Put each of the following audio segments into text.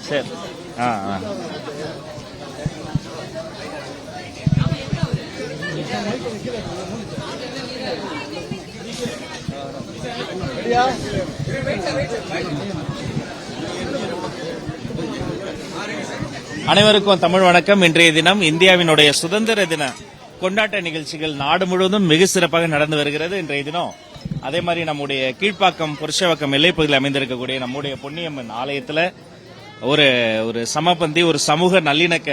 சரி. அனைவருக்கும் தமிழ் வணக்கம். இன்றைய தினம் இந்தியாவினுடைய சுதந்திர தின கொண்டாட்ட நிகழ்ச்சிகள் நாடு முழுவதும் மிக சிறப்பாக நடந்து வருகிறது. இன்றைய தினம் அதே மாதிரி நம்முடைய கீழ்ப்பாக்கம் புருஷவாக்கம் எல்லைப்பகுதியில் அமைந்திருக்கக்கூடிய நம்முடைய பொன்னியம்மன் ஆலயத்தில் ஒரு சமபந்தி ஒரு சமூக நல்லிணக்க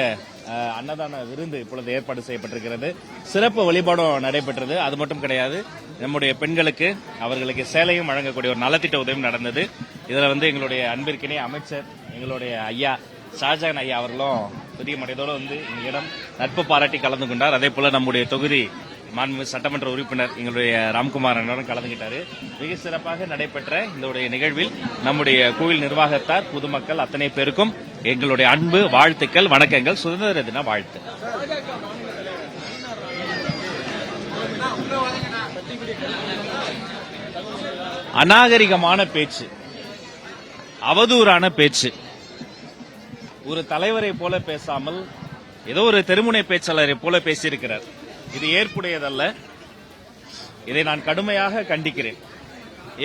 அன்னதான விருந்து இப்பொழுது ஏற்பாடு செய்யப்பட்டிருக்கிறது. சிறப்பு வழிபாடும் நடைபெற்றது. அது மட்டும் கிடையாது, நம்முடைய பெண்களுக்கு அவர்களுக்கு சேலையும் வழங்கக்கூடிய ஒரு நலத்திட்ட உதவியும் நடந்தது. இதுல எங்களுடைய அன்பிற்கினே அமைச்சர் எங்களுடைய ஐயா ஷாஜகான் ஐயா அவர்களும் பெரிய மனிதோடு எங்களிடம் நட்பு பாராட்டி கலந்து கொண்டார். அதே போல நம்முடைய தொகுதி மாண்புமிகு சட்டமன்ற உறுப்பினர் எங்களுடைய ராம்குமார் அண்ணனும் கலந்துகிட்டாரு. மிக சிறப்பாக நடைபெற்ற இந்த நிகழ்வில் நம்முடைய கோவில் நிர்வாகத்தார் பொதுமக்கள் அத்தனை பேருக்கும் எங்களுடைய அன்பு வாழ்த்துக்கள், வணக்கங்கள், சுதந்திர தின வாழ்த்து. அநாகரிகமான பேச்சு, அவதூறான பேச்சு, ஒரு தலைவரை போல பேசாமல் ஏதோ ஒரு தெருமுனை பேச்சாளரை போல பேசியிருக்கிறார். இது ஏற்புடையதல்ல. இதை நான் கடுமையாக கண்டிக்கிறேன்.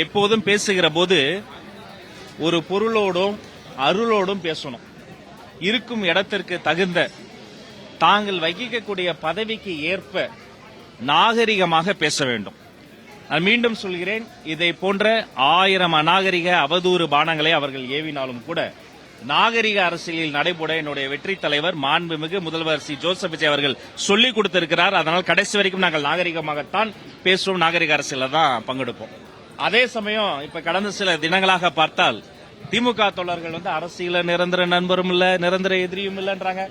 எப்போதும் பேசுகிற போது ஒரு பொருளோடும் அருளோடும் பேசணும். இருக்கும் இடத்திற்கு தகுந்த தாங்கள் வகிக்கக்கூடிய பதவிக்கு ஏற்ப நாகரிகமாக பேச வேண்டும். நான் மீண்டும் சொல்கிறேன், இதை போன்ற 1000 அநாகரிக அவதூறு பானங்களை அவர்கள் ஏவினாலும் கூட நாகரிக அரசியலில் நடைபெற என்னுடைய வெற்றி தலைவர் மாண்புமிகு முதல்வர் சி ஜோசப் விஜய் அவர்கள் சொல்லிக் கொடுத்திருக்கிறார். அதனால் கடைசி வரைக்கும் நாங்கள் நாகரிகமாகத்தான் பேசுவோம், நாகரிக அரசியல தான் பங்கெடுப்போம். அதே சமயம் இப்ப கடந்த சில தினங்களாக பார்த்தால் திமுக தோழர்கள் அரசியல நிரந்தர நண்பரும் இல்ல, நிரந்தர எதிரியும் இல்லன்றாங்க.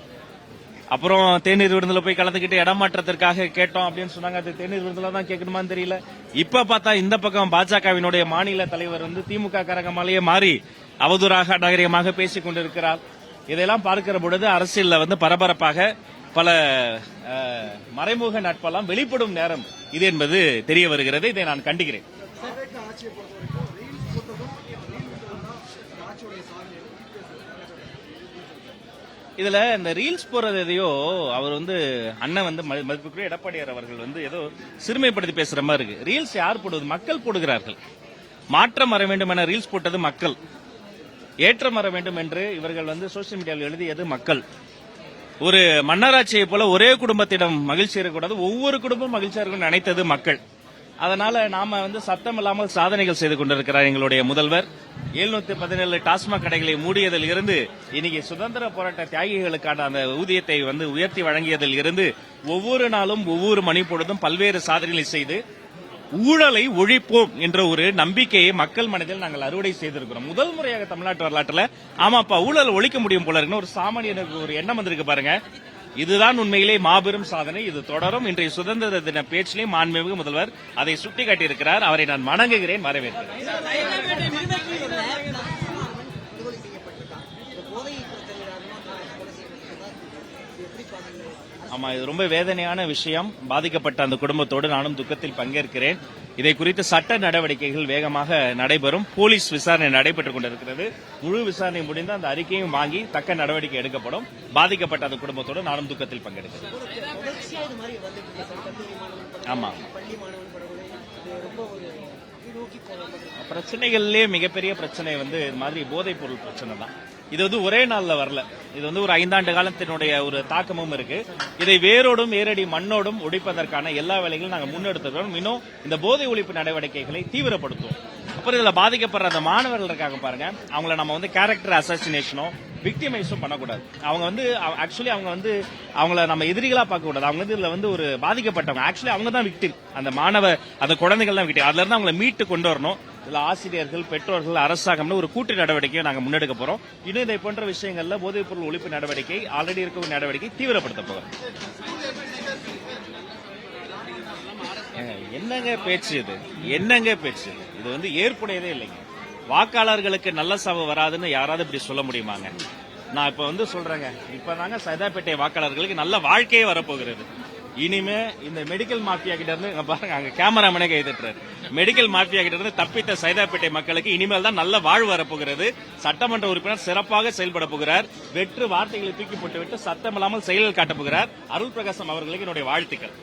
அப்புறம் தேநீர் விருந்துல போய் கலந்துக்கிட்டு இடமாற்றத்திற்காக கேட்டோம் அப்படின்னு சொன்னாங்க. அது தேநீர் விருந்துல தான் கேட்கணுமான்னு தெரியல. இப்ப பார்த்தா இந்த பக்கம் பாஜகவினுடைய மாநில தலைவர் திமுக கரகமாலேயே மாறி அவதூறாக நாகரிகமாக பேசிக் கொண்டிருக்கிறார். இதெல்லாம் பார்க்கிற பொழுது அரசியல்ல பரபரப்பாக பல மறைமுக நட்பெல்லாம் வெளிப்படும் நேரம் இது என்பது தெரிய வருகிறது. இதை நான் கண்டிக்கிறேன். இதுல இந்த ரீல்ஸ் போறது எதையோ அவர் அண்ணன் மதிப்புக்குரிய எடப்பாடியார் அவர்கள் ஏதோ சிறுமைப்படுத்தி பேசுற மாதிரி இருக்கு. ரீல்ஸ் யார் போடுவது? மக்கள் போடுகிறார்கள். மாற்றம் வர வேண்டும் என ரீல்ஸ் போட்டது மக்கள். ஏற்றம் வர வேண்டும் என்று இவர்கள் சோசியல் மீடியாவில் எழுதியது மக்கள். ஒரு மன்னராட்சியை போல ஒரே குடும்பத்திடம் மகிழ்ச்சி இருக்கக்கூடாது, ஒவ்வொரு குடும்பம் மகிழ்ச்சியா இருக்கணும்னு நினைத்தது மக்கள். அதனால நாம சத்தம் இல்லாமல் சாதனைகள் செய்து கொண்டிருக்கிறார் எங்களுடைய முதல்வர். 717 டாஸ்மாக் கடைகளை மூடியதில் இருந்து இன்னைக்கு சுதந்திர போராட்ட தியாகிகளுக்கான அந்த ஊதியத்தை உயர்த்தி வழங்கியதில் இருந்து ஒவ்வொரு நாளும் ஒவ்வொரு மணி பொழுதும் பல்வேறு சாதனைகளை செய்து ஊழலை ஒழிப்போம் என்ற ஒரு நம்பிக்கையை மக்கள் மனதில் நாங்கள் அறுவடை செய்திருக்கிறோம். முதல் முறையாக தமிழ்நாட்டு வரலாற்றில் ஆமாப்பா ஊழல் ஒழிக்க முடியும் போல இருக்குன்னு ஒரு சாமானியனுக்கு ஒரு எண்ணம் வந்திருக்கு பாருங்க. இதுதான் உண்மையிலே மாபெரும் சாதனை. இது தொடரும். இன்றைய சுதந்திர தின பேச்சிலே மாண்புமிகு முதல்வர் அதை சுட்டிக்காட்டியிருக்கிறார். அவரை நான் வணங்குகிறேன், வரவேற்கிறேன். ஆமா, இது ரொம்ப வேதனையான விஷயம். பாதிக்கப்பட்ட அந்த குடும்பத்தோடு நானும் துக்கத்தில் பங்கேற்கிறேன். இதை குறித்து சட்ட நடவடிக்கைகள் வேகமாக நடைபெறும். போலீஸ் விசாரணை நடைபெற்றுக் கொண்டிருக்கிறது. முழு விசாரணை முடிந்து அந்த அறிக்கையும் வாங்கி தக்க நடவடிக்கை எடுக்கப்படும். பாதிக்கப்பட்ட அந்த குடும்பத்தோடு நானும் துக்கத்தில் பங்கெடுக்கிறேன். ஆமா, பிரச்சனைகள்லயே மிகப்பெரிய பிரச்சனை இது மாதிரி போதைப் பொருள் பிரச்சனை தான். இது ஒரே நாள்ல வரல. இது ஒரு 5 ஆண்டு காலத்தினுடைய ஒரு தாக்கமும் இருக்கு. இதை வேரோடும் ஏரடி மண்ணோடும் ஒழிப்பதற்கான எல்லா வேலைகளும் நாங்கள் முன்னெடுத்துக்கிறோம். இன்னும் இந்த போதை ஒழிப்பு நடவடிக்கைகளை தீவிரப்படுத்துவோம். அப்புறம் இதுல பாதிக்கப்படுற அந்த மாணவர்கள் இருக்காங்க பாருங்க, அவங்கள நம்ம கேரக்டர் அசாசினேஷனோ விக்டிமைஸும் பண்ணக்கூடாது. அவங்க ஆக்சுவலி அவங்கள நம்ம எதிரிகளா பார்க்க கூடாது. அவங்க இதுல ஒரு பாதிக்கப்பட்டவங்க. ஆக்சுவலி அவங்க தான் விக்டிம். அந்த அந்த குழந்தைகள் தான் விக்டிம். அதுல இருந்து அவங்களை மீட்டு கொண்டு வரணும். இதுல ஆசிரியர்கள், பெற்றோர்கள், அரசாங்கம்னு ஒரு கூட்டு நடவடிக்கையை நாங்கள் முன்னெடுக்க போறோம். இன்னும் இதை போன்ற விஷயங்கள்ல போதைப் பொருள் ஒழிப்பு நடவடிக்கை ஆல்ரெடி இருக்க நடவடிக்கை தீவிரப்படுத்த போகிறோம். என்னங்க பேச்சு இது? என்னங்க பேச்சு இது? ஏற்புடையதே இல்லைங்க. வாக்காளர்களுக்கு நல்ல சபை வராதுன்னு யாராவது இப்படி சொல்ல முடியுமாங்க? நான் இப்ப சொல்றேங்க, இப்பதாங்க சைதாப்பேட்டை வாக்காளர்களுக்கு நல்ல வாழ்க்கையே வரப்போகிறது. இனிமே இந்த மெடிக்கல் மாஃபியா கிட்ட இருந்து இங்க பாருங்க, அங்க கேமராமேனே கை தட்டுறாரு. மெடிக்கல் மாஃபியா கிட்ட இருந்து தப்பித்த சைதாப்பேட்டை மக்களுக்கு இனிமேல் தான் நல்ல வாழ்வு வரப்போகிறது. சட்டமன்ற உறுப்பினர் சிறப்பாக செயல்பட போகிறார். வெற்று வார்த்தைகளை தூக்கி போட்டுவிட்டு சத்தமில்லாமல் செயலில் காட்டப் போகிறார். அருள் பிரகாசம் அவர்களுக்கு என்னுடைய வாழ்த்துக்கள்.